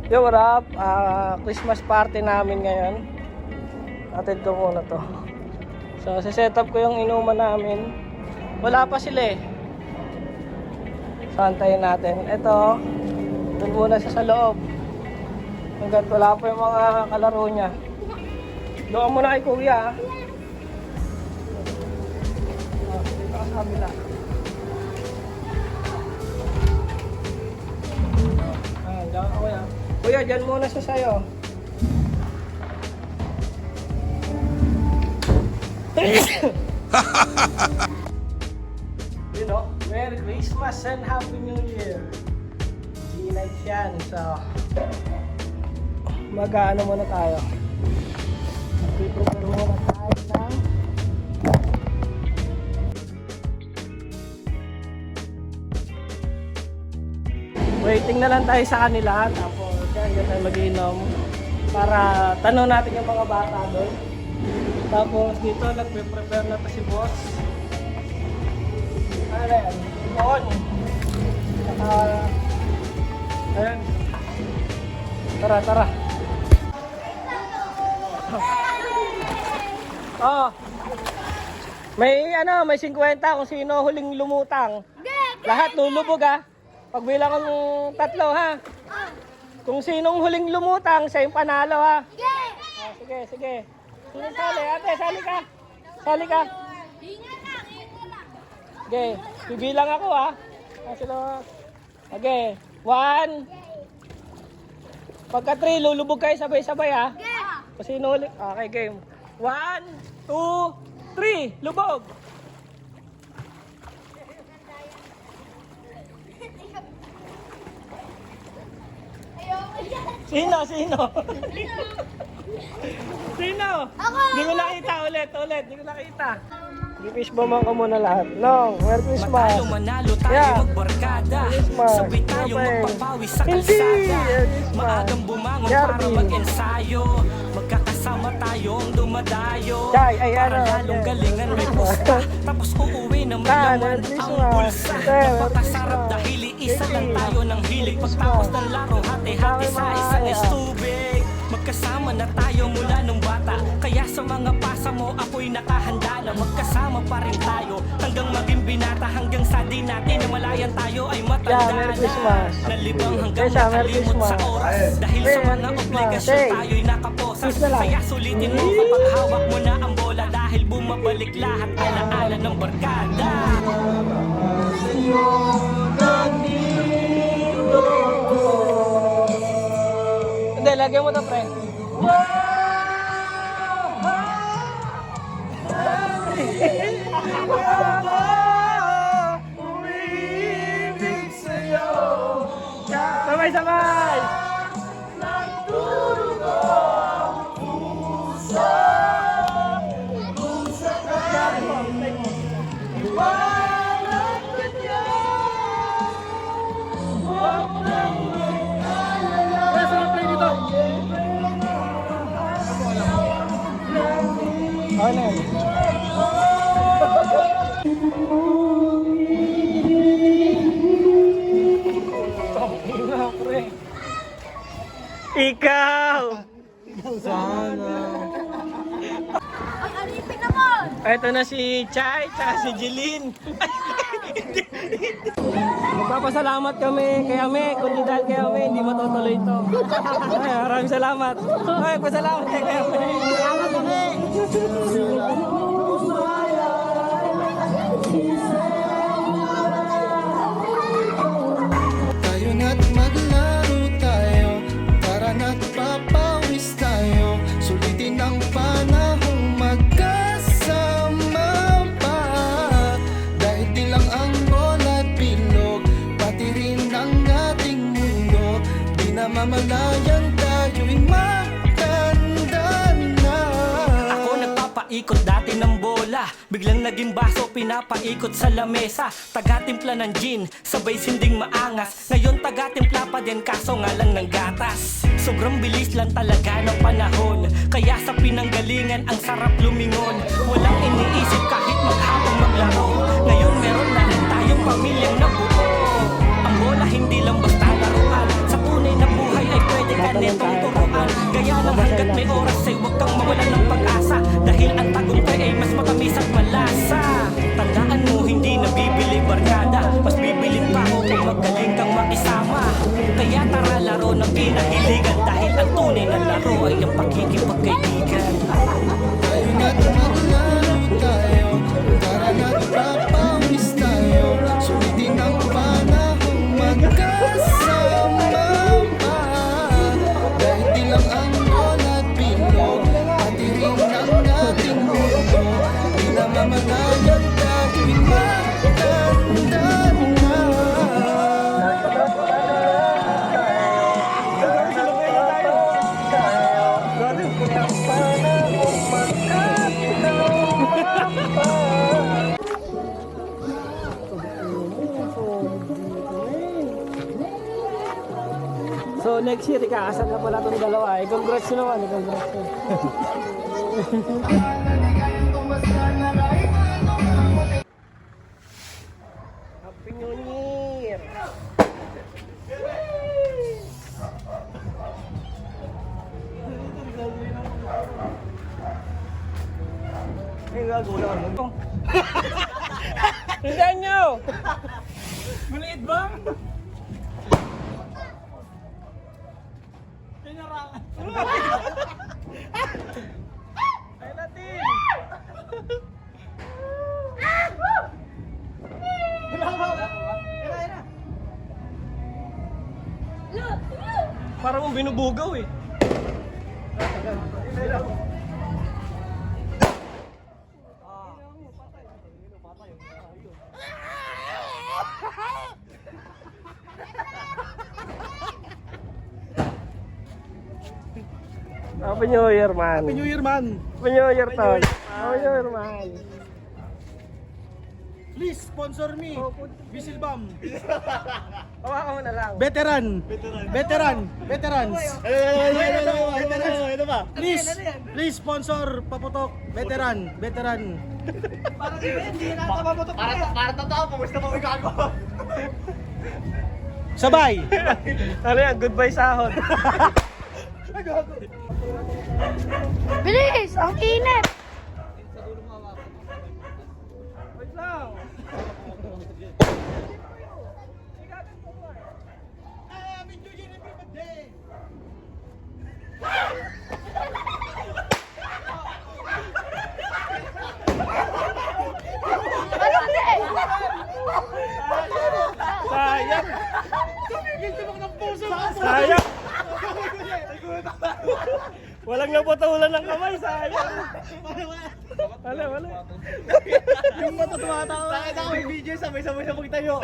Yo, what up? Christmas party namin ngayon. Atid ko muna to. So, set up ko yung inuman namin. Wala pa sila eh. So, antayin natin. Ito, doon muna siya sa loob. Hanggat wala pa yung mga kalaro niya. Doon muna kay kuya. Dito ka sa kabila. Diyan ka kuya. Kuya, dyan muna siya sa'yo. You know, Merry Christmas and Happy New Year. G-night yan. So, mag-ano muna tayo. Mag-prepare muna tayo ng waiting na lang tayo sa kanila. Tapos, yan tayo mag-inom. Para tanong natin yung mga bata doon. Tapos, dito nagpe-prepare na pa si boss. Ano yan? Doon. Saka, ayan. Tara, tara. Oh. May 50 kung sino huling lumutang. Lahat lulubog ha. Pagbilang ng 3 ha. Kung sinong huling lumutang, siya yung panalo ha. Oh, sige, sige. Sino sali? Ate, sali ka. Sali ka. Okay, bibilang ako ha. Okay, 1. Pagka 3, lulubog kayo sabay-sabay ha. Kung sino huling. Okay, game. 1, 2, 3, lubog. Sino? Sino? Sino? Ako! Hindi ko nakita ulit. Hindi ko nakita. Fishbomban ko muna lahat. No, Merry Christmas. Manalo tayo magbarkada. Sabay tayo magpapawi sa kalsada. Maagang bumangon para mag-ensayo. Magkakasama tayong dumadayo. Para lalong galingan may pusta. Tapos uuwi na may laman ang bulsa. Napakasarap dahil iisa lang tayo ng hilig. Pagtapos ng laro, hati-hati sa isang estubig. Magkasama na tayo mula nung bata. Kaya sa mga pasa mo ako'y nakahanda na magkasama pa rin tayo. Hanggang maging binata, hanggang sa di natin na malayan tayo ay matanda na. Nalibang hanggang makalimot sa oras. Dahil sa mga obligasyon tayo'y nakaposas. Kaya sulitin mo kapag hawak mo na ang bola. Dahil bumabalik lahat alaala ng barkada. Hindi, lagyan mo ito, friend. Sabay-sabay! Ano? Ikaw! Sana! Ay, alipin naman! Ito na si Chay, tsaka si Jeline. Magpapasalamat kami kay Ame. Kundi dahil kay Ame, hindi matutuloy ito. Ay, maraming salamat. Ay, pasalamat kay Ame. Salamat kami. Tayo na't maglaro tayo, tara na't papawis tayo. Sulitin ang panahong magkasama pa. Dahil di lang ang bola at bilog, pati rin ang ating mundo. Di na mamalayan tayo'y matanda na. Ako nagpapaikot dati ng bola. Biglang naging baso, pinapaikot sa lamesa. Taga-timpla ng gin, sabay sinding maangas. Ngayon taga-timpla pa din, kaso nga lang ng gatas. Sobrang bilis lang talaga ng panahon. Kaya sa pinanggalingan, ang sarap lumingon. Walang iniisip kahit maghapong maglaro. Ngayon meron na rin tayong pamilyang nabuo. Ang bola hindi lang basta laruan. Sa tunay na buhay ay pwede Kaya tara laro ng pinahiligan, dahil ang tunay na laro ay ang pakikipagkaibigan. Tayo na't maglaro tayo, tara na't papawis tayo. Sulitin ang panahong magkasama pa. Dahil di lang ang bola at bilog, pati rin ang ating mundo. Di na mamatayan tayo'y matanda na. So next year, ikakasal na pala itong dalawa. Congrats naman, congrats. Happy New Year! Tingnan nyo! Maliit ba? Ay natin! Parang mong binubugaw eh. Happy New Year, man. Happy New Year, man. Happy New Year, Tol. Happy New Year, man. Please sponsor me. Bisilbam. Hawakan mo na lang. Veteran. Veterans. Ito ba? Please sponsor Paputok. Veteran. Para totoo, pamusta mo gago? Sabay. Ano yan? Goodbye sahod. Bilis! Ang init! Wait lang. Sayang. Sayang. Walang napatulan ng kamay, sayang. Wala. Yung matutuwa tao. Bakit ako yung video, sabay-sabay na magtayo.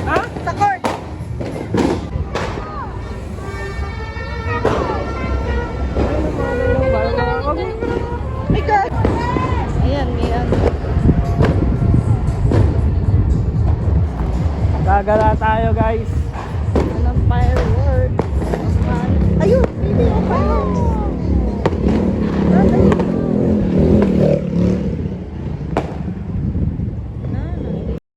Ha? Sa court. My God. Ayan, ayan. Gagala tayo guys. Anong fireworks? Ayun, hindi ako.